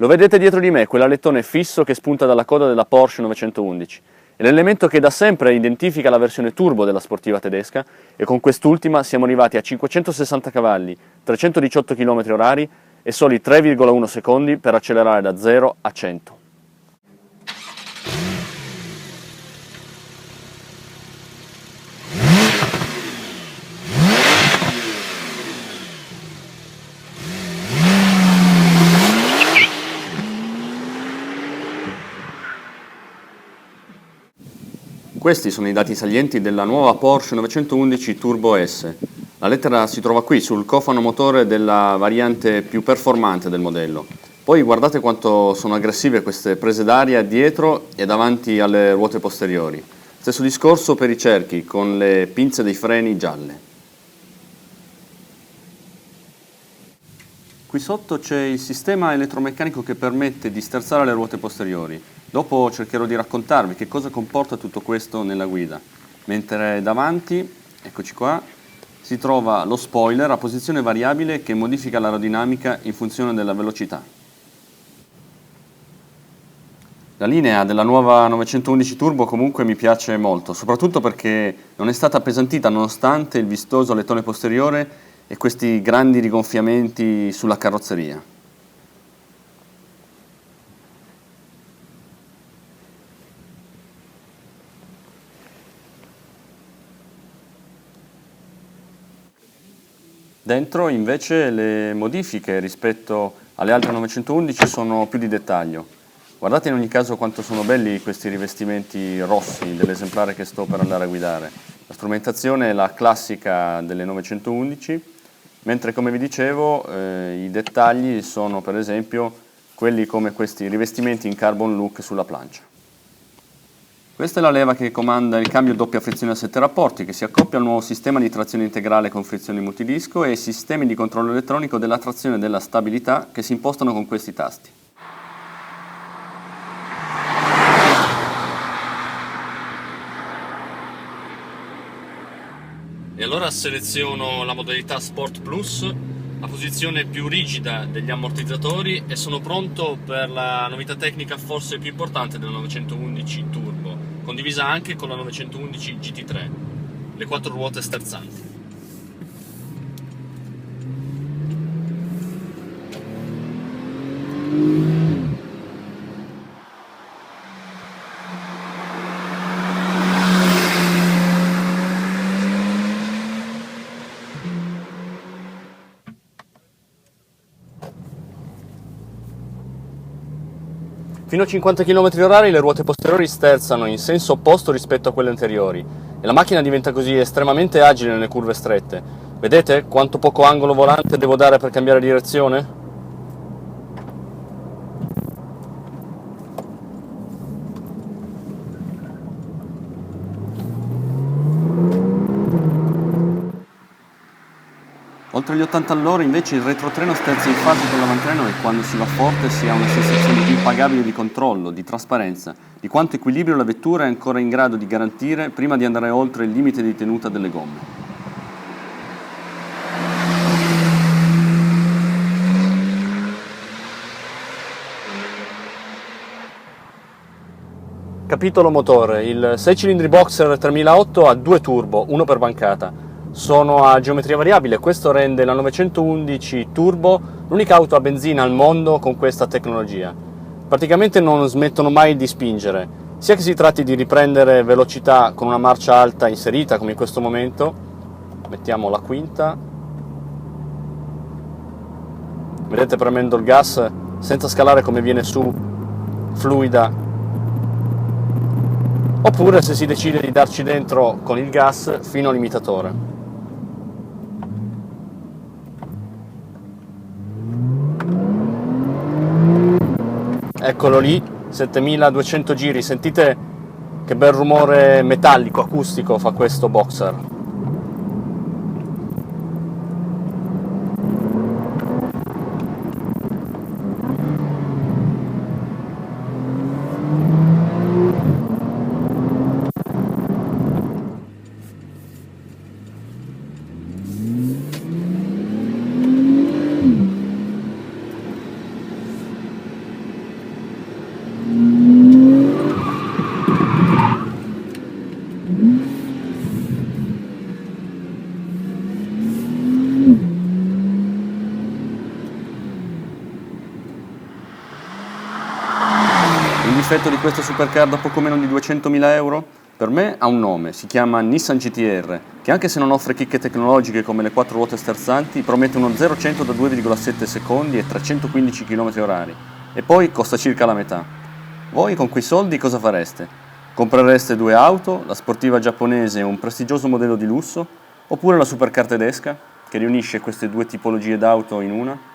Lo vedete dietro di me, quell'alettone fisso che spunta dalla coda della Porsche 911. È l'elemento che da sempre identifica la versione turbo della sportiva tedesca e con quest'ultima siamo arrivati a 560 cavalli, 318 km/h e soli 3,1 secondi per accelerare da 0 a 100. Questi sono i dati salienti della nuova Porsche 911 Turbo S. La lettera si trova qui sul cofano motore della variante più performante del modello. Poi guardate quanto sono aggressive queste prese d'aria dietro e davanti alle ruote posteriori. Stesso discorso per i cerchi, con le pinze dei freni gialle. Qui sotto c'è il sistema elettromeccanico che permette di sterzare le ruote posteriori. Dopo cercherò di raccontarvi che cosa comporta tutto questo nella guida. Mentre davanti, eccoci qua, si trova lo spoiler a posizione variabile che modifica l'aerodinamica in funzione della velocità. La linea della nuova 911 Turbo comunque mi piace molto, soprattutto perché non è stata appesantita nonostante il vistoso alettone posteriore e questi grandi rigonfiamenti sulla carrozzeria. Dentro invece le modifiche rispetto alle altre 911 sono più di dettaglio. Guardate in ogni caso quanto sono belli questi rivestimenti rossi dell'esemplare che sto per andare a guidare. La strumentazione è la classica delle 911, mentre come vi dicevo i dettagli sono per esempio quelli come questi rivestimenti in carbon look sulla plancia. Questa è la leva che comanda il cambio doppia frizione a 7 rapporti che si accoppia al nuovo sistema di trazione integrale con frizioni multidisco e ai sistemi di controllo elettronico della trazione e della stabilità che si impostano con questi tasti. E allora seleziono la modalità Sport Plus, la posizione più rigida degli ammortizzatori e sono pronto per la novità tecnica forse più importante della 911 Turbo, condivisa anche con la 911 GT3, le 4 ruote sterzanti. Fino a 50 km/h le ruote posteriori sterzano in senso opposto rispetto a quelle anteriori e la macchina diventa così estremamente agile nelle curve strette. Vedete quanto poco angolo volante devo dare per cambiare direzione? Oltre gli 80 all'ora invece il retrotreno sterza in fase con l'avantreno e quando si va forte si ha una sensazione impagabile di controllo, di trasparenza, di quanto equilibrio la vettura è ancora in grado di garantire prima di andare oltre il limite di tenuta delle gomme. Capitolo motore. Il 6 cilindri Boxer 3008 ha 2 turbo, uno per bancata. Sono a geometria variabile, questo rende la 911 Turbo l'unica auto a benzina al mondo con questa tecnologia. Praticamente non smettono mai di spingere, sia che si tratti di riprendere velocità con una marcia alta inserita come in questo momento, mettiamo la quinta, vedete premendo il gas senza scalare come viene su fluida, oppure se si decide di darci dentro con il gas fino al limitatore. Eccolo lì, 7200 giri, sentite che bel rumore metallico, acustico fa questo Boxer. difetto di questa supercar da poco meno di 200.000 euro? Per me ha un nome, si chiama Nissan GT-R, che anche se non offre chicche tecnologiche come le 4 ruote sterzanti, promette uno 0-100 da 2,7 secondi e 315 km/h. E poi costa circa la metà. Voi con quei soldi cosa fareste? Comprereste 2 auto, la sportiva giapponese e un prestigioso modello di lusso? Oppure la supercar tedesca, che riunisce queste due tipologie d'auto in una?